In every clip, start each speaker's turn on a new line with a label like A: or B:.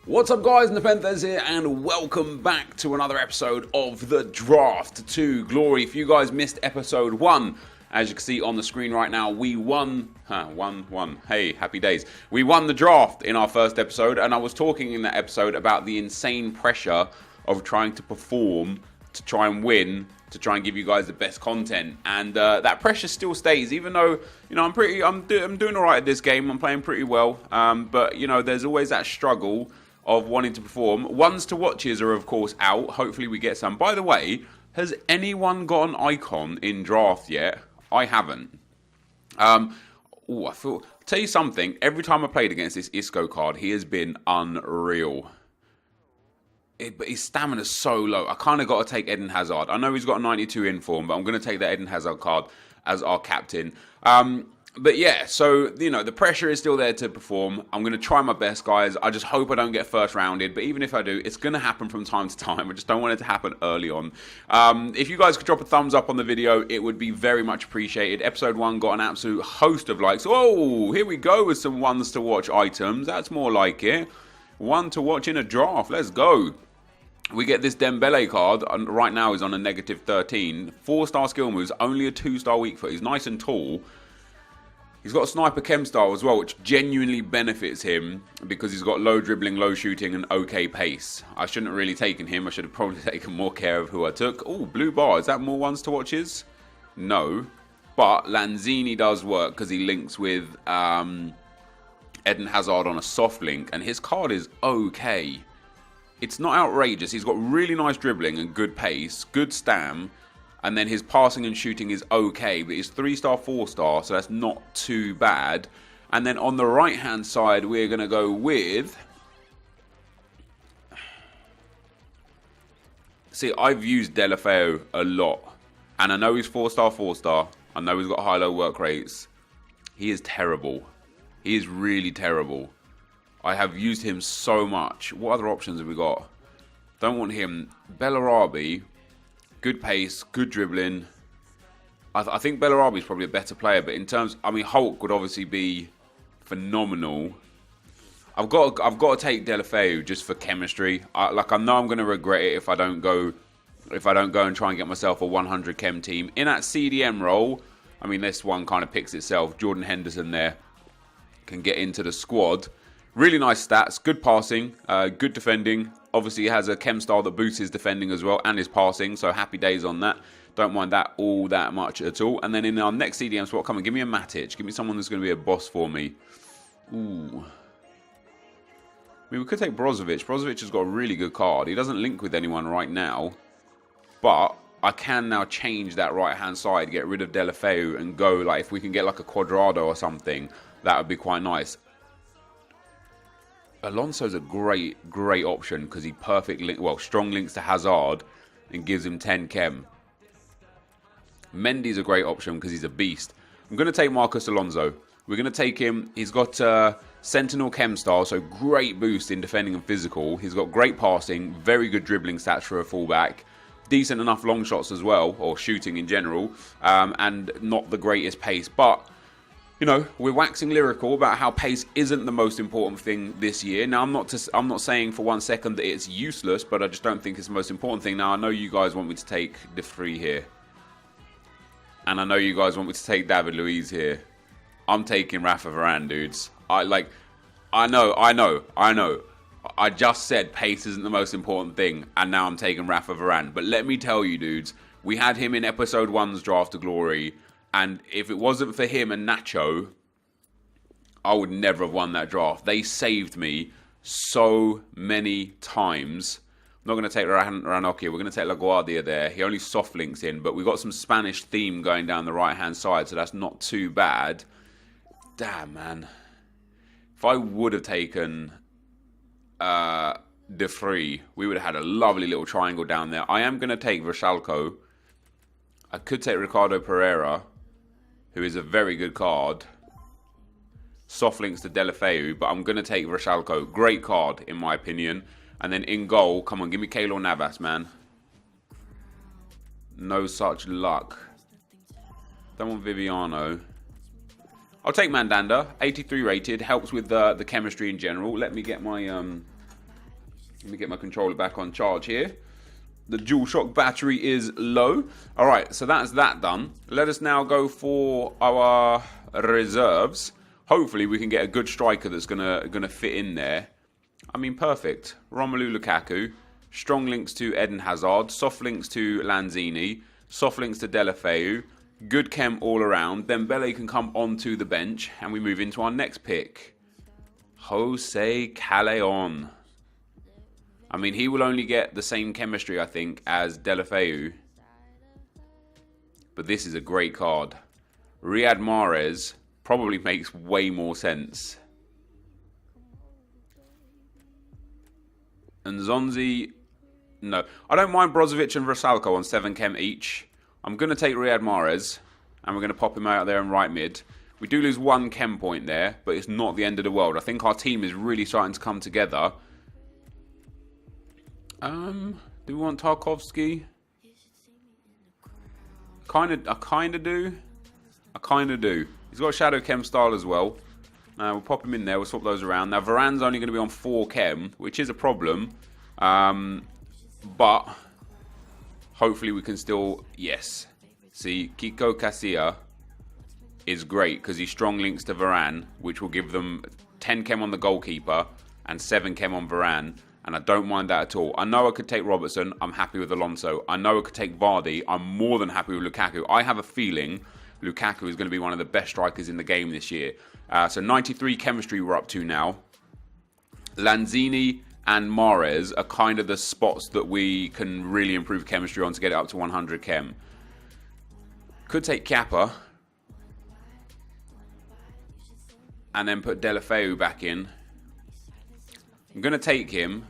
A: What's up guys, NepentheZ here and welcome back to another episode of the Draft to Glory. If you guys missed episode 1, as you can see on the screen right now, we won, hey, happy days. We won the draft in our first episode, and I was talking in that episode about the insane pressure of trying to perform, to try and win, to try and give you guys the best content, and that pressure still stays. Even though I'm doing all right at this game, I'm playing pretty well, but there's always that struggle of wanting to perform. Ones to watches are of course out. Hopefully we get some. By the way, has anyone got an icon in draft yet? I haven't. I thought, tell you something. Every time I played against this Isco card, he has been unreal. But his stamina's so low. I kind of got to take Eden Hazard. I know he's got a 92 in form, but I'm going to take the Eden Hazard card as our captain. But yeah, so, the pressure is still there to perform. I'm going to try my best, guys. I just hope I don't get first rounded. But even if I do, it's going to happen from time to time. I just don't want it to happen early on. If you guys could drop a thumbs up on the video, it would be very much appreciated. Episode 1 got an absolute host of likes. Oh, here we go with some ones to watch items. That's more like it. One to watch in a draft. Let's go. We get this Dembele card. Right now he's on a negative 13. 4-star skill moves, only a 2-star weak foot. He's nice and tall. He's got a sniper chem style as well, which genuinely benefits him because he's got low dribbling, low shooting, and okay pace. I shouldn't have really taken him. I should have probably taken more care of who I took. Oh, blue bar. Is that more ones to watches? No. But Lanzini does work because he links with Eden Hazard on a soft link, and his card is okay. It's not outrageous. He's got really nice dribbling and good pace, good stam. And then his passing and shooting is okay, but he's 3-star, 4-star, so that's not too bad. And then on the right-hand side, we're going to go with... See, I've used Delafeu a lot. And I know he's 4-star, 4-star. I know he's got high-low work rates. He is terrible. He is really terrible. I have used him so much. What other options have we got? Don't want him. Bellarabi... Good pace, good dribbling. I think Bellarabi is probably a better player, but in terms, Hulk would obviously be phenomenal. I've got to take Delafeu just for chemistry. I know I'm going to regret it if I don't go and try and get myself a 100 chem team in that CDM role. This one kind of picks itself. Jordan Henderson there can get into the squad. Really nice stats, good passing, good defending. Obviously, he has a chem style that boosts his defending as well and his passing, so happy days on that. Don't mind that all that much at all. And then in our next CDM spot, come on, give me a Matic. Give me someone that's going to be a boss for me. Ooh. We could take Brozovic. Brozovic has got a really good card. He doesn't link with anyone right now, but I can now change that right-hand side, get rid of Delafeu and go, if we can get a Quadrado or something, that would be quite nice. Alonso's a great option because he strong links to Hazard and gives him 10 chem. Mendy's a great option because he's a beast. I'm going to take Marcus Alonso. We're going to take him. He's got Sentinel chem style, so great boost in defending and physical. He's got great passing, very good dribbling stats for a fullback. Decent enough long shots as well, or shooting in general, and not the greatest pace, but... we're waxing lyrical about how pace isn't the most important thing this year. Now, I'm not saying for 1 second that it's useless, but I just don't think it's the most important thing. Now, I know you guys want me to take De Vrij here. And I know you guys want me to take David Luiz here. I'm taking Rafa Varane, dudes. I know. I just said pace isn't the most important thing, and now I'm taking Rafa Varane. But let me tell you, dudes, we had him in episode 1's Draft to Glory. And if it wasn't for him and Nacho, I would never have won that draft. They saved me so many times. I'm not going to take Ranocchia. We're going to take LaGuardia there. He only soft links in, but we've got some Spanish theme going down the right-hand side, so that's not too bad. Damn, man. If I would have taken De Vrij, we would have had a lovely little triangle down there. I am going to take Vrsaljko. I could take Ricardo Pereira, who is a very good card. Soft links to Delafeu, but I'm going to take Vrsaljko. Great card, in my opinion. And then in goal, come on, give me Keylor Navas, man. No such luck. Don't want Viviano. I'll take Mandanda. 83 rated. Helps with the chemistry in general. Let me get my Let me get my controller back on charge here. The DualShock battery is low. All right, so that's that done. Let us now go for our reserves. Hopefully we can get a good striker that's gonna fit in there. I mean, perfect. Romelu Lukaku. Strong links to Eden Hazard. Soft links to Lanzini. Soft links to Deulofeu. Good chem all around. Then Dembele can come onto the bench, and we move into our next pick. Jose Callejon. I mean, he will only get the same chemistry, I think, as Deulofeu. But this is a great card. Riyad Mahrez probably makes way more sense. And Zonzi, no. I don't mind Brozovic and Vrsaljko on 7 chem each. I'm going to take Riyad Mahrez, and we're going to pop him out there in right mid. We do lose 1 chem point there, but it's not the end of the world. I think our team is really starting to come together. Do we want Tarkovsky? I kind of do. He's got a Shadow Chem style as well. We'll pop him in there. We'll swap those around. Now, Varane's only going to be on 4 chem, which is a problem. But hopefully we can still... Yes. See, Kiko Casilla is great because he strong links to Varane, which will give them 10 chem on the goalkeeper and 7 chem on Varane. And I don't mind that at all. I know I could take Robertson. I'm happy with Alonso. I know I could take Vardy. I'm more than happy with Lukaku. I have a feeling Lukaku is going to be one of the best strikers in the game this year. So 93 chemistry we're up to now. Lanzini and Mahrez are kind of the spots that we can really improve chemistry on to get it up to 100 chem. Could take Kappa. And then put Deulofeu back in. I'm going to take him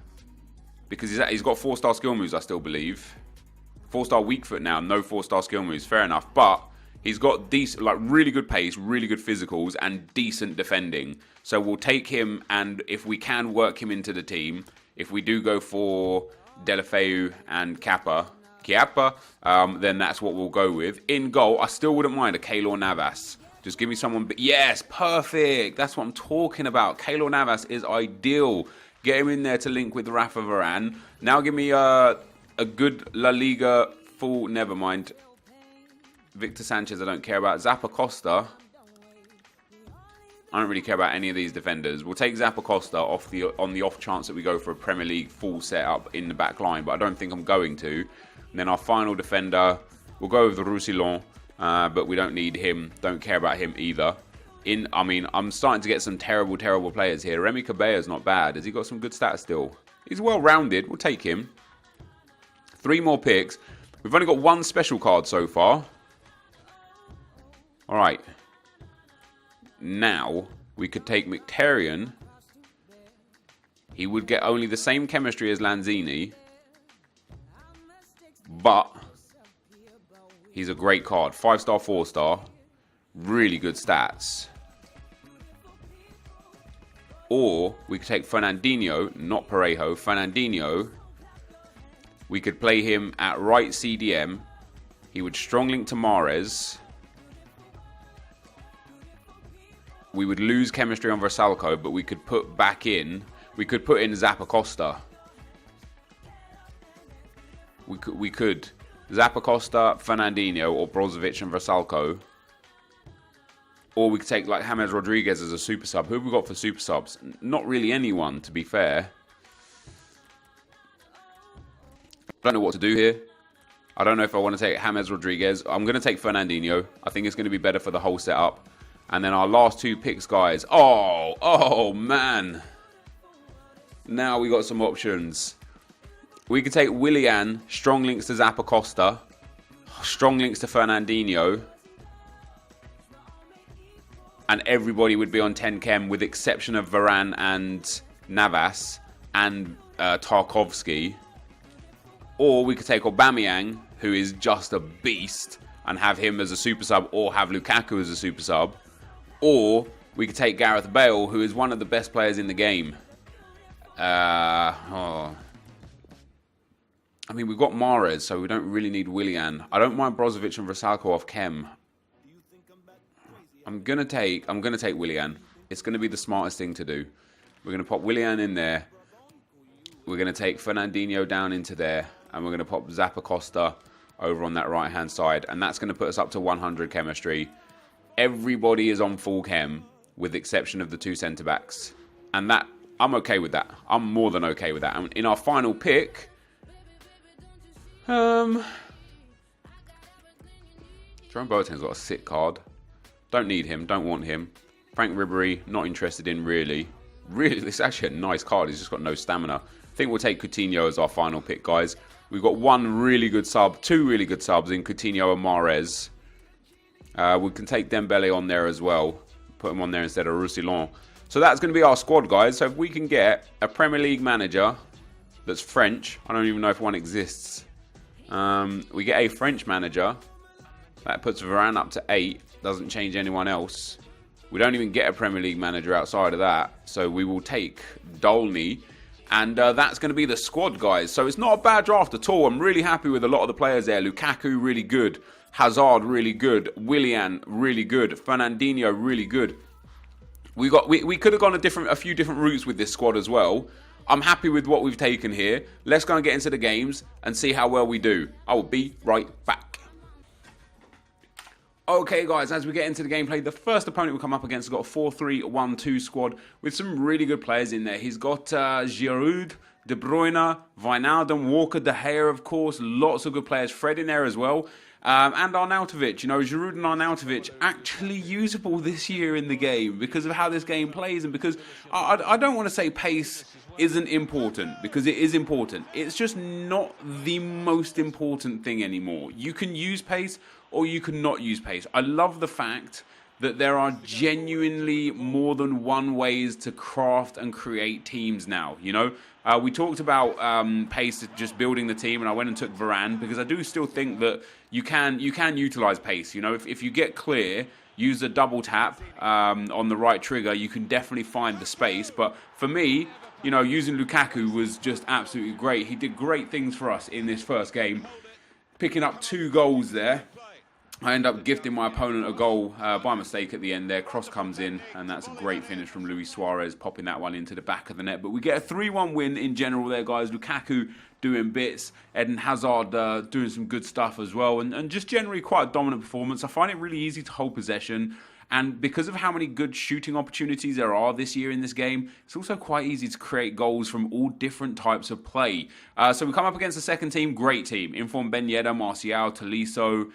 A: because he's got 4-star skill moves, I still believe. 4-star weak foot now, no 4-star skill moves, fair enough. But he's got decent, like really good pace, really good physicals, and decent defending. So we'll take him, and if we can work him into the team, if we do go for Deulofeu and Kappa, then that's what we'll go with. In goal, I still wouldn't mind a Keylor Navas. Just give me someone... Yes, perfect. That's what I'm talking about. Keylor Navas is ideal. Get him in there to link with Rafa Varane. Now give me a good La Liga full... Never mind. Victor Sanchez I don't care about. Zappacosta. I don't really care about any of these defenders. We'll take Zappacosta on the off chance that we go for a Premier League full setup in the back line. But I don't think I'm going to. And then our final defender, we'll go with Roussillon. But we don't need him. Don't care about him either. I'm starting to get some terrible players here. Remy Cabella's not bad. Has he got some good stats still? He's well-rounded. We'll take him. 3 more picks. We've only got 1 special card so far. All right. Now, we could take Mkhitaryan. He would get only the same chemistry as Lanzini. But... he's a great card. 5-star, 4-star. Really good stats. Or we could take Fernandinho, not Parejo. Fernandinho. We could play him at right CDM. He would strong link to Mahrez. We would lose chemistry on Vrsaljko, but we could put back in... we could put in Zappacosta. We could... Zappacosta, Fernandinho, or Brozovic and Vrsaljko. Or we could take like James Rodriguez as a super sub. Who have we got for super subs? Not really anyone, to be fair. I don't know what to do here. I don't know if I want to take James Rodriguez. I'm going to take Fernandinho. I think it's going to be better for the whole setup. And then our last 2 picks, guys. Oh, man. Now we got some options. We could take Willian, strong links to Zappacosta, strong links to Fernandinho, and everybody would be on 10 chem with exception of Varane and Navas and Tarkovsky. Or we could take Aubameyang, who is just a beast, and have him as a super sub, or have Lukaku as a super sub. Or we could take Gareth Bale, who is one of the best players in the game. I mean, we've got Mahrez, so we don't really need Willian. I don't mind Brozovic and Vrsaljko off chem. I'm gonna take Willian. It's gonna be the smartest thing to do. We're gonna pop Willian in there. We're we're going to take Fernandinho down into there, and we're going to pop Zappacosta over on that right-hand side, and that's going to put us up to 100 chemistry. Everybody is on full chem, with the exception of the 2 centre-backs. And that, I'm okay with that. I'm more than okay with that. And in our final pick, Jerome Boateng's got a sick card. Don't need him, don't want him. Frank Ribery, not interested in really. Really, it's actually a nice card. He's just got no stamina. I think we'll take Coutinho as our final pick, guys. We've got 1 really good sub, 2 really good subs in Coutinho and Mahrez. We can take Dembele on there as well. Put him on there instead of Roussillon. So that's going to be our squad, guys. So if we can get a Premier League manager that's French. I don't even know if one exists. We get a French manager. That puts Varane up to 8. Doesn't change anyone else. We don't even get a Premier League manager outside of that. So we will take Dolny. And that's going to be the squad, guys. So it's not a bad draft at all. I'm really happy with a lot of the players there. Lukaku, really good. Hazard, really good. Willian, really good. Fernandinho, really good. We could have gone a few different routes with this squad as well. I'm happy with what we've taken here. Let's go and get into the games and see how well we do. I will be right back. Okay, guys, as we get into the gameplay, the first opponent we come up against has got a 4-3-1-2 squad with some really good players in there. He's got Giroud, De Bruyne, Wijnaldum, Walker, De Gea, of course. Lots of good players. Fred in there as well. And Arnautovic. You know, Giroud and Arnautovic actually usable this year in the game because of how this game plays and because I don't want to say pace isn't important because it is important. It's just not the most important thing anymore. You can use pace or you can not use pace. I love the fact that there are genuinely more than one ways to craft and create teams now, you know? We talked about pace, just building the team, and I went and took Varane because I do still think that you can utilise pace. You know, if you get clear, use a double tap on the right trigger, you can definitely find the space. But for me, you know, using Lukaku was just absolutely great. He did great things for us in this first game, picking up 2 goals there. I end up gifting my opponent a goal by mistake at the end there. Cross comes in, and that's a great finish from Luis Suarez, popping that one into the back of the net. But we get a 3-1 win in general there, guys. Lukaku doing bits. Eden Hazard doing some good stuff as well. And just generally quite a dominant performance. I find it really easy to hold possession. And because of how many good shooting opportunities there are this year in this game, it's also quite easy to create goals from all different types of play. So we come up against the second team, great team. Inform Ben Yedder, Martial, Tolisso,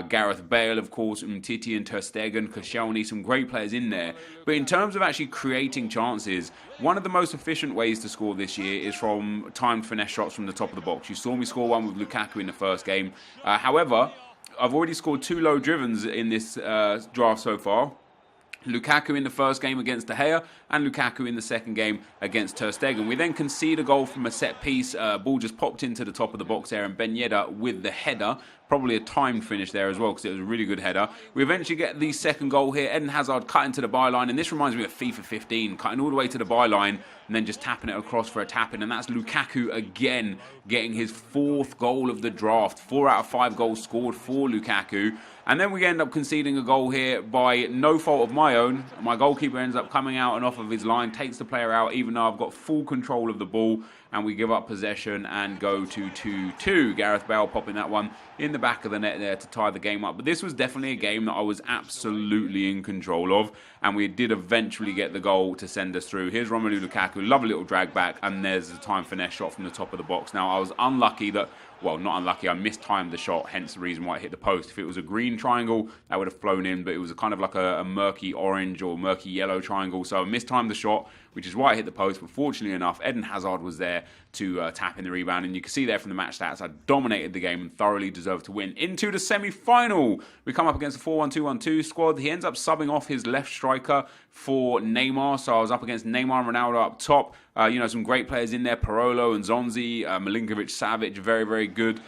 A: Gareth Bale, of course, Umtiti and Ter Stegen, Koscielny, some great players in there. But in terms of actually creating chances, one of the most efficient ways to score this year is from timed finesse shots from the top of the box. You saw me score one with Lukaku in the first game. However, I've already scored 2 low drivens in this draft so far. Lukaku in the first game against De Gea and Lukaku in the second game against Ter Stegen. We then concede a goal from a set piece. Ball just popped into the top of the box there, and Ben Yedder with the header. Probably a timed finish there as well because it was a really good header. We eventually get the second goal here. Eden Hazard cutting to the byline, and this reminds me of FIFA 15, cutting all the way to the byline and then just tapping it across for a tap-in. And that's Lukaku again getting his 4th goal of the draft. 4 out of 5 goals scored for Lukaku. And then we end up conceding a goal here by no fault of my own. My goalkeeper ends up coming out and off of his line, takes the player out, even though I've got full control of the ball. And we give up possession and go to 2-2. Gareth Bale popping that one in the back of the net there to tie the game up. But this was definitely a game that I was absolutely in control of. And we did eventually get the goal to send us through. Here's Romelu Lukaku, lovely little drag back. And there's a time finesse shot from the top of the box. Now, I was unlucky that... Well, not unlucky, I mistimed the shot, hence the reason why it hit the post. If it was a green triangle, that would have flown in, but it was kind of like a murky orange or murky yellow triangle. So I mistimed the shot, which is why I hit the post. But fortunately enough, Eden Hazard was there to tap in the rebound. And you can see there from the match stats, I dominated the game and thoroughly deserved to win. Into the semi-final, we come up against a 4-1-2-1-2 squad. He ends up subbing off his left striker for Neymar. So I was up against Neymar and Ronaldo up top. You know, some great players in there, Parolo and Zonzi, Milinkovic-Savic, very, very good.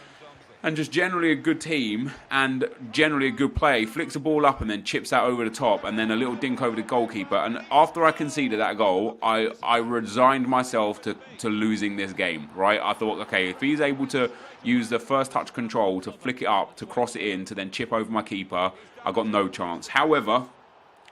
A: And just generally a good team and generally a good play. Flicks the ball up and then chips that over the top and then a little dink over the goalkeeper. And after I conceded that goal, I resigned myself to losing this game, right? I thought, okay, if he's able to use the first touch control to flick it up, to cross it in, to then chip over my keeper, I got no chance. However,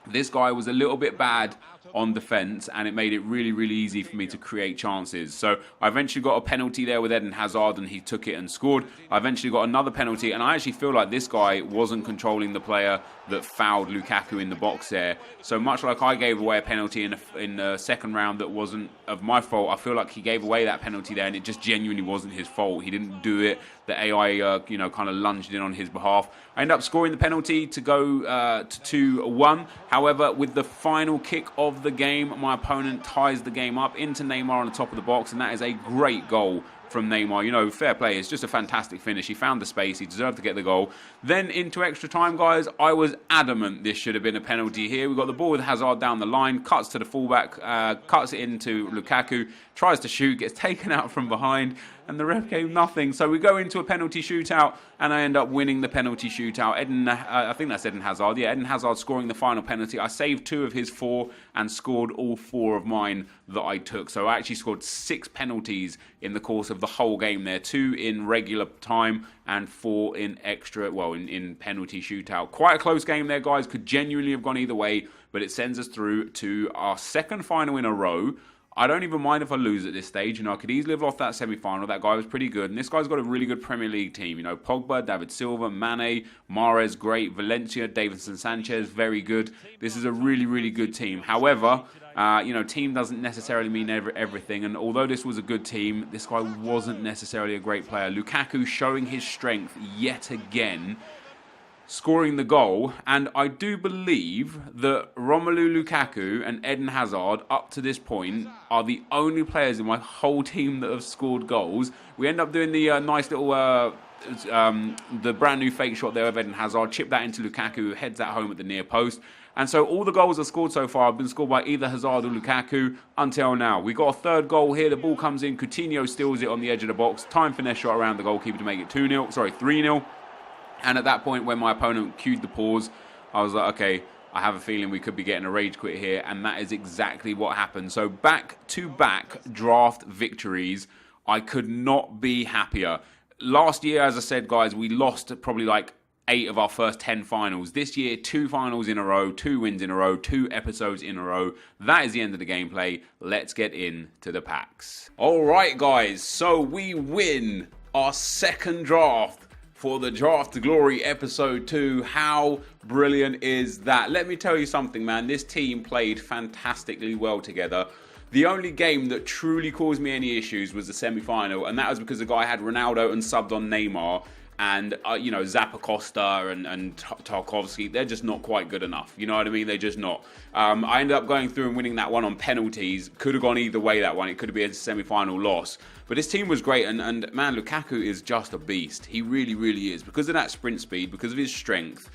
A: This guy was a little bit bad on defence, and it made it really, really easy for me to create chances. So I eventually got a penalty there with Eden Hazard, and he took it and scored. I eventually got another penalty, and I actually feel like this guy wasn't controlling the player that fouled Lukaku in the box there. So much like I gave away a penalty in the second round that wasn't of my fault, I feel like he gave away that penalty there, and it just genuinely wasn't his fault. He didn't do it. The AI, kind of lunged in on his behalf. I ended up scoring the penalty to go to 2-1. However, with the final kick of the game, my opponent ties the game up into Neymar on the top of the box, and that is a great goal from Neymar. Fair play. It's just a fantastic finish. He found the space. He deserved to get the goal. Then into extra time, guys, I was adamant this should have been a penalty here. We got the ball with Hazard down the line, cuts to the fullback, cuts it into Lukaku, tries to shoot, gets taken out from behind, and the ref gave nothing. So we go into a penalty shootout, and I end up winning the penalty shootout. I think that's Eden Hazard. Yeah, Eden Hazard scoring the final penalty. I saved 2 of his 4 and scored all 4 of mine that I took. So I actually scored 6 penalties in the course of the whole game there. 2 in regular time and 4 in in penalty shootout. Quite a close game there, guys. Could genuinely have gone either way, but it sends us through to our second final in a row. I don't even mind if I lose at this stage. I could easily have lost that semi-final. That guy was pretty good. And this guy's got a really good Premier League team. Pogba, David Silva, Mane, Mahrez, great. Valencia, Davinson Sanchez, very good. This is a really, really good team. However, team doesn't necessarily mean everything. And although this was a good team, this guy wasn't necessarily a great player. Lukaku showing his strength yet again, scoring the goal, and I do believe that Romelu Lukaku and Eden Hazard, up to this point, are the only players in my whole team that have scored goals. We end up doing the nice little, the brand new fake shot there of Eden Hazard, chip that into Lukaku, who heads that home at the near post. And so all the goals I've scored so far have been scored by either Hazard or Lukaku until now. We got a third goal here. The ball comes in. Coutinho steals it on the edge of the box. Time finesse shot around the goalkeeper to make it 3-0. And at that point, when my opponent cued the pause, I was like, okay, I have a feeling we could be getting a rage quit here. And that is exactly what happened. So back-to-back draft victories. I could not be happier. Last year, as I said, guys, we lost probably like 8 of our first 10 finals. This year, 2 finals in a row, 2 wins in a row, 2 episodes in a row. That is the end of the gameplay. Let's get into the packs. All right, guys. So we win our second draft for the Draft to Glory episode 2. How brilliant is that? Let me tell you something, man. This team played fantastically well together. The only game that truly caused me any issues was the semi-final, and that was because the guy had Ronaldo and subbed on Neymar, and Zappacosta and Tarkovsky, they're just not quite good enough. You know what I mean? They're just not. I ended up going through and winning that one on penalties. Could have gone either way, that one. It could have been a semi-final loss. But this team was great, and man, Lukaku is just a beast. He really, really is. Because of that sprint speed, because of his strength,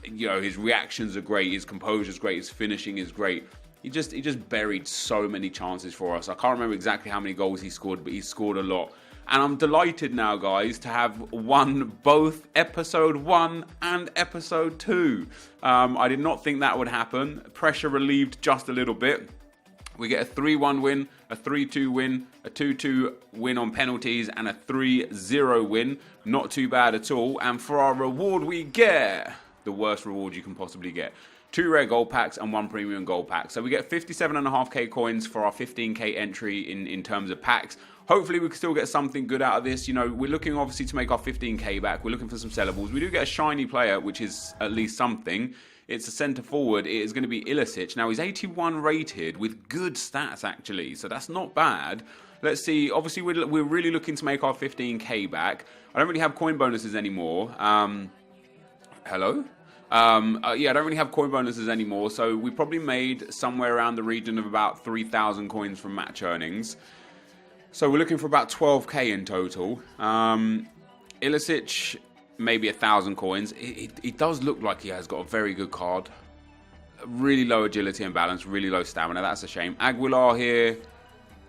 A: his reactions are great, his composure is great, his finishing is great. He just buried so many chances for us. I can't remember exactly how many goals he scored, but he scored a lot. And I'm delighted now, guys, to have won both episode 1 and episode 2. I did not think that would happen. Pressure relieved just a little bit. We get a 3-1 win, a 3-2 win, a 2-2 win on penalties, and a 3-0 win. Not too bad at all. And for our reward, we get the worst reward you can possibly get. 2 rare gold packs and 1 premium gold pack. So we get 57.5k coins for our 15k entry in terms of packs. Hopefully we can still get something good out of this. We're looking obviously to make our 15k back. We're looking for some sellables. We do get a shiny player, which is at least something. It's a centre forward. It is going to be Ilicic. Now, he's 81 rated with good stats, actually. So that's not bad. Let's see. Obviously, we're really looking to make our 15k back. I don't really have coin bonuses anymore. Hello? I don't really have coin bonuses anymore. So we probably made somewhere around the region of about 3,000 coins from match earnings. So we're looking for about 12k in total. Ilicic, maybe 1,000 coins. It does look like he has got a very good card. Really low agility and balance, really low stamina. That's a shame. Aguilar here,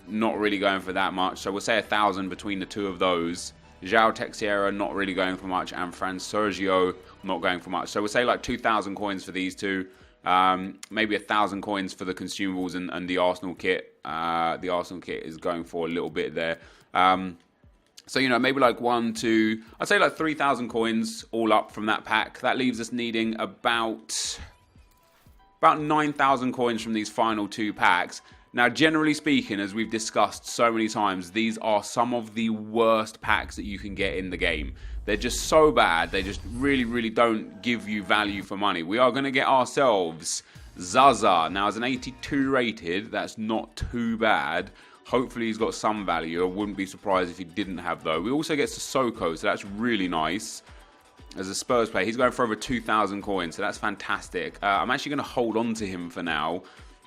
A: not really going for that much. So we'll say 1,000 between the two of those. João Teixeira, not really going for much. And Fran Sergio, not going for much. So we'll say like 2,000 coins for these two. Maybe 1,000 coins for the consumables and the Arsenal kit. The Arsenal kit is going for a little bit there. So, maybe like I'd say like 3,000 coins all up from that pack. That leaves us needing about about 9,000 coins from these final 2 packs. Now, generally speaking, as we've discussed so many times, these are some of the worst packs that you can get in the game. They're just so bad. They just really, really don't give you value for money. We are going to get ourselves Zaza. Now, as an 82 rated, that's not too bad. Hopefully, he's got some value. I wouldn't be surprised if he didn't have, though. We also get Sissoko, so that's really nice. As a Spurs player, he's going for over 2,000 coins, so that's fantastic. I'm actually going to hold on to him for now.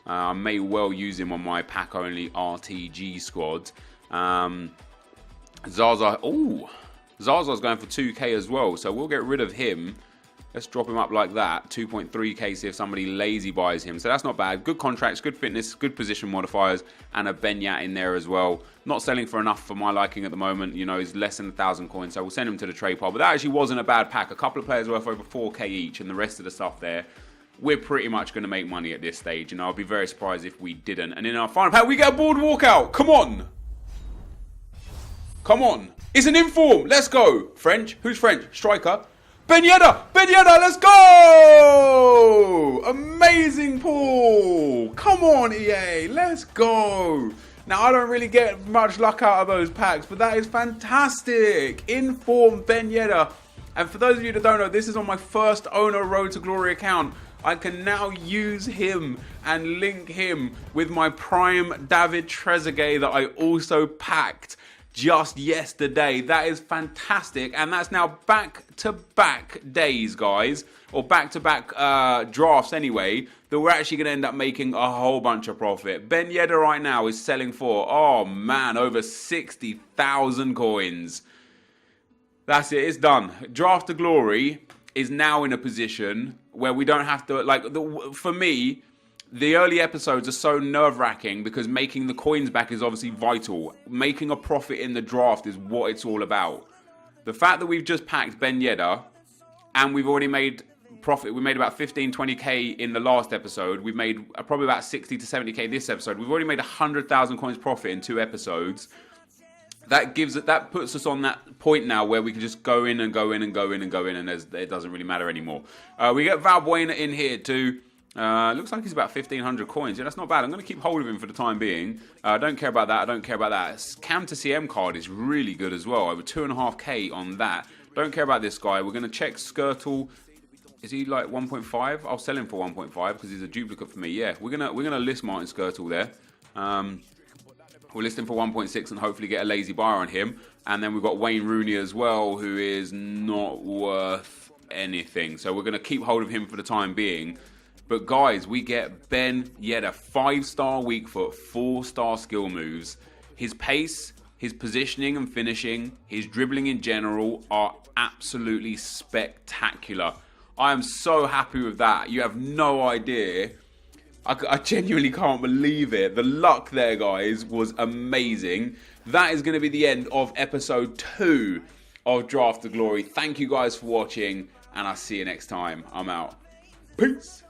A: I may well use him on my pack-only RTG squad. Zaza, oh, Zaza's going for 2k as well, so we'll get rid of him. Let's drop him up like that, 2.3k, see if somebody lazy buys him. So that's not bad. Good contracts, good fitness, good position modifiers, and a Benyat in there as well. Not selling for enough for my liking at the moment. You know, he's less than 1,000 coins, so we'll send him to the trade pile. But that actually wasn't a bad pack. A couple of players worth over 4k each, and the rest of the stuff there, we're pretty much going to make money at this stage, and I'll be very surprised if we didn't. And in our final pack, we get a boardwalk out. Come on. Come on. It's an inform. Let's go. French. Who's French? Striker. Ben Yedder. Ben Yedder. Let's go. Amazing pull. Come on, EA. Let's go. Now, I don't really get much luck out of those packs, but that is fantastic. Inform Ben Yedder. And for those of you that don't know, this is on my first owner Road to Glory account. I can now use him and link him with my prime David Trezeguet that I also packed just yesterday. That is fantastic, and that's now back-to-back days, guys, or back-to-back drafts anyway, that we're actually going to end up making a whole bunch of profit. Ben Yedder right now is selling for, oh man, over 60,000 coins. That's it, it's done. Draft to Glory is now in a position where we don't have to, like, for me, the early episodes are so nerve-wracking because making the coins back is obviously vital. Making a profit in the draft is what it's all about. The fact that we've just packed Ben Yedder and we've already made profit, we made about 15, 20k in the last episode. We've made probably about 60 to 70k this episode. We've already made 100,000 coins profit in 2 episodes. That puts us on that point now where we can just go in and go in and go in and go in, and it doesn't really matter anymore. We get Valbuena in here too. Looks like he's about 1,500 coins. Yeah, that's not bad. I'm going to keep hold of him for the time being. I don't care about that. I don't care about that. Cam to CM card is really good as well. Over 2.5k on that. Don't care about this guy. We're going to check Skirtle. Is he like 1.5? I'll sell him for 1.5 because he's a duplicate for me. Yeah, we're gonna list Martin Skirtle there. We'll list him for 1.6 and hopefully get a lazy buyer on him. And then we've got Wayne Rooney as well, who is not worth anything. So we're going to keep hold of him for the time being. But guys, we get Ben Yedder, 5-star weak foot, 4-star skill moves. His pace, his positioning and finishing, his dribbling in general are absolutely spectacular. I am so happy with that. You have no idea. I genuinely can't believe it. The luck there, guys, was amazing. That is going to be the end of episode 2 of Draft to Glory. Thank you guys for watching, and I'll see you next time. I'm out. Peace.